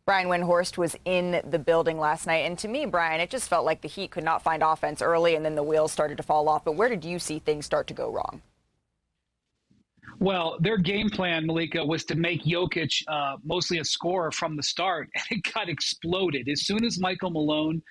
Brian Windhorst was in the building last night. And to me, Brian, it just felt like the Heat could not find offense early and then the wheels started to fall off. But where did you see things start to go wrong? Well, their game plan, Malika, was to make Jokic mostly a scorer from the start, and it got exploded. As soon as Michael Malone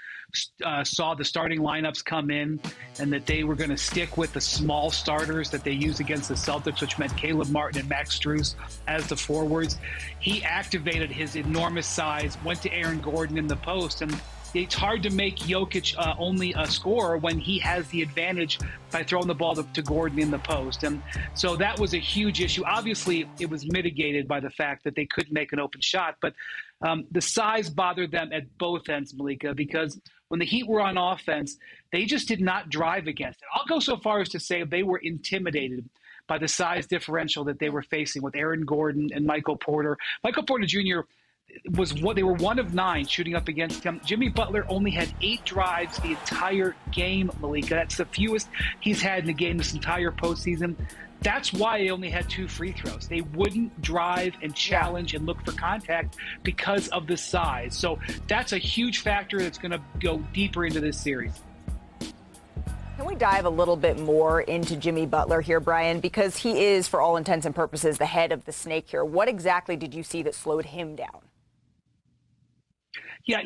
saw the starting lineups come in and that they were going to stick with the small starters that they used against the Celtics, which meant Caleb Martin and Max Strus as the forwards, he activated his enormous size, went to Aaron Gordon in the post, and it's hard to make Jokic only a scorer when he has the advantage by throwing the ball to Gordon in the post. And so that was a huge issue. Obviously, it was mitigated by the fact that they couldn't make an open shot. But the size bothered them at both ends, Malika, because when the Heat were on offense, they just did not drive against it. I'll go so far as to say they were intimidated by the size differential that they were facing with Aaron Gordon and Michael Porter. Michael Porter Jr. They were 1 of 9 shooting up against him. Jimmy Butler only had 8 drives the entire game, Malika. That's the fewest he's had in the game this entire postseason. That's why they only had 2 free throws. They wouldn't drive and challenge and look for contact because of the size. So that's a huge factor that's going to go deeper into this series. Can we dive a little bit more into Jimmy Butler here, Brian? Because he is, for all intents and purposes, the head of the snake here. What exactly did you see that slowed him down? Yeah,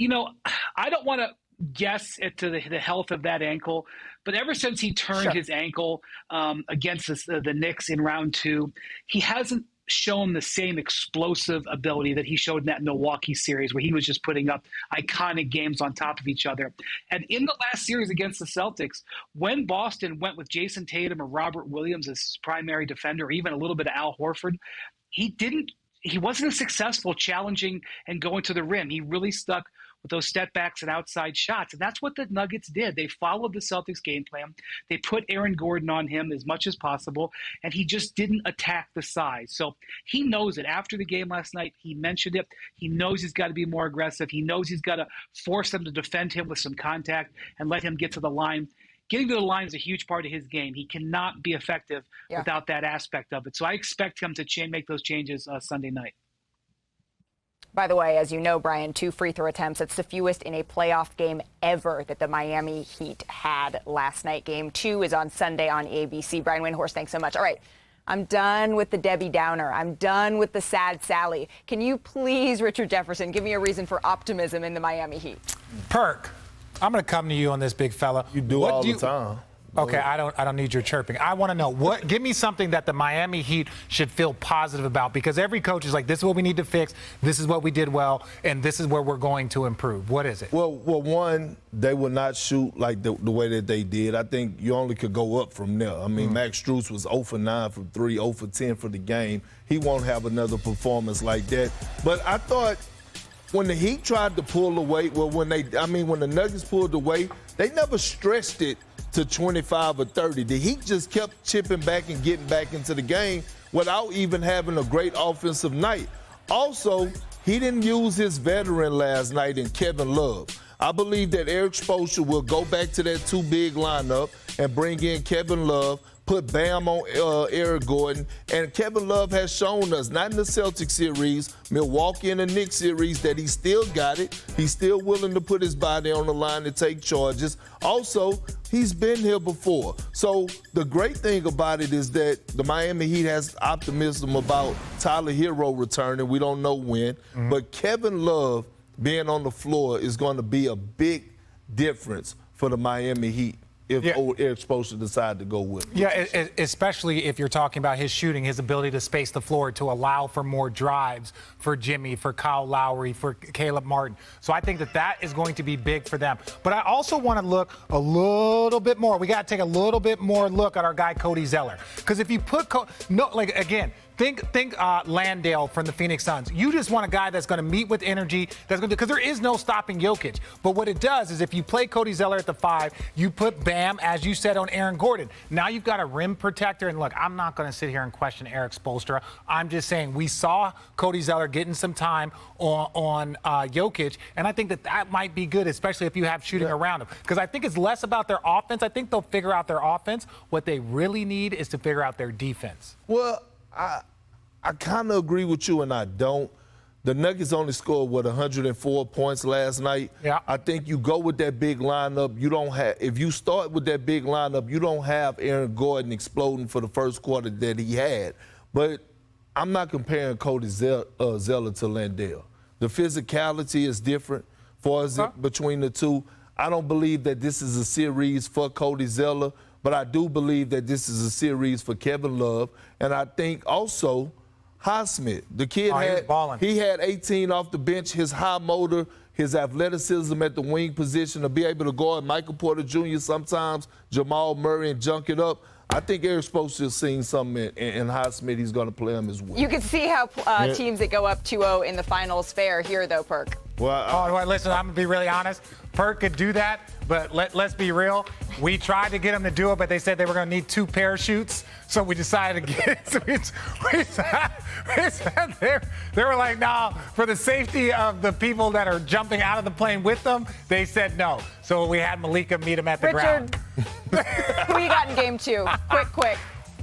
I don't want to guess at the health of that ankle, but ever since he turned his ankle against the Knicks in round 2, he hasn't shown the same explosive ability that he showed in that Milwaukee series where he was just putting up iconic games on top of each other. And in the last series against the Celtics, when Boston went with Jason Tatum or Robert Williams as his primary defender, or even a little bit of Al Horford, he wasn't as successful challenging and going to the rim. He really stuck with those step backs and outside shots. And that's what the Nuggets did. They followed the Celtics game plan. They put Aaron Gordon on him as much as possible, and he just didn't attack the size. So he knows it. After the game last night, he mentioned it. He knows he's got to be more aggressive. He knows he's got to force them to defend him with some contact and let him get to the line. Getting to the line is a huge part of his game. He cannot be effective without that aspect of it. So I expect him to make those changes Sunday night. By the way, as you know, Brian, 2 free throw attempts. It's the fewest in a playoff game ever that the Miami Heat had last night. Game 2 is on Sunday on ABC. Brian Windhorst, thanks so much. All right, I'm done with the Debbie Downer. I'm done with the sad Sally. Can you please, Richard Jefferson, give me a reason for optimism in the Miami Heat? Perk, I'm going to come to you on this, big fella. You do all the time. Okay, I don't need your chirping. I want to know give me something that the Miami Heat should feel positive about, because every coach is like, this is what we need to fix, this is what we did well, and this is where we're going to improve. What is it? Well, one, they will not shoot like the way that they did. I think you only could go up from there. I mean, Max Strus was 0 for 9 from 3, 0 for 10 for the game. He won't have another performance like that. But I thought when the Heat tried to pull away, when the Nuggets pulled away, they never stretched it to 25 or 30. The Heat just kept chipping back and getting back into the game without even having a great offensive night. Also, he didn't use his veteran last night in Kevin Love. I believe that Eric Spoelstra will go back to that 2 big lineup and bring in Kevin Love, put Bam on Eric Gordon. And Kevin Love has shown us, not in the Celtics series, Milwaukee and the Knicks series, that he still got it. He's still willing to put his body on the line to take charges. Also, he's been here before. So the great thing about it is that the Miami Heat has optimism about Tyler Hero returning. We don't know when. But Kevin Love being on the floor is going to be a big difference for the Miami Heat if Eric Spoelstra decide to go with it. Yeah, especially if you're talking about his shooting, his ability to space the floor to allow for more drives for Jimmy, for Kyle Lowry, for Caleb Martin. So I think that is going to be big for them. But I also want to look a little bit more. We got to take a little bit more look at our guy Cody Zeller. Because if you put Think Landale from the Phoenix Suns. You just want a guy that's going to meet with energy, because there is no stopping Jokic. But what it does is if you play Cody Zeller at the 5, you put Bam, as you said, on Aaron Gordon. Now you've got a rim protector. And look, I'm not going to sit here and question Eric Spoelstra. I'm just saying we saw Cody Zeller getting some time on Jokic, and I think that might be good, especially if you have shooting around him. Because I think it's less about their offense. I think they'll figure out their offense. What they really need is to figure out their defense. Well, I kind of agree with you and I don't. The Nuggets only scored, 104 points last night? Yeah. I think you go with that big lineup. You don't have, if you start with that big lineup, you don't have Aaron Gordon exploding for the first quarter that he had. But I'm not comparing Cody Zeller to Landale. The physicality is different between the two. I don't believe that this is a series for Cody Zeller, but I do believe that this is a series for Kevin Love. And I think also Highsmith. The kid he had 18 off the bench. His high motor, his athleticism at the wing position to be able to guard Michael Porter Jr. sometimes, Jamal Murray, and junk it up. I think Eric's supposed to have seen something in Highsmith. He's going to play him as well. You can see how teams that go up 2-0 in the finals fare here, though, Perk. Well, listen, I'm going to be really honest. Perk could do that, but let's be real. We tried to get him to do it, but they said they were going to need 2 parachutes, so we decided to get it. So they were like, no, for the safety of the people that are jumping out of the plane with them, they said no. So we had Malika meet him at the ground. Who you got in game 2? Quick.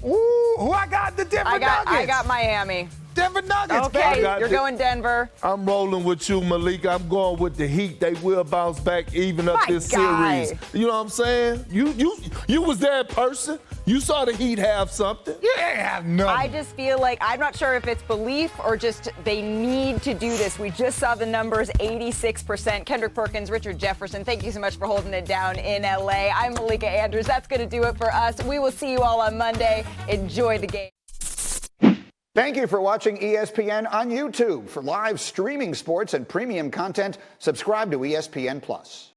Ooh, who I got? The Denver Nuggets. I got Miami. Denver Nuggets, okay, baby. You're going Denver. I'm rolling with you, Malika. I'm going with the Heat. They will bounce back, even up this series. You know what I'm saying? You was that person. You saw the Heat have something. You ain't have nothing. I just feel like, I'm not sure if it's belief or just they need to do this. We just saw the numbers, 86%. Kendrick, Perkins, Richard Jefferson, thank you so much for holding it down in LA. I'm Malika Andrews. That's going to do it for us. We will see you all on Monday. Enjoy the game. Thank you for watching ESPN on YouTube. For live streaming sports and premium content, subscribe to ESPN+.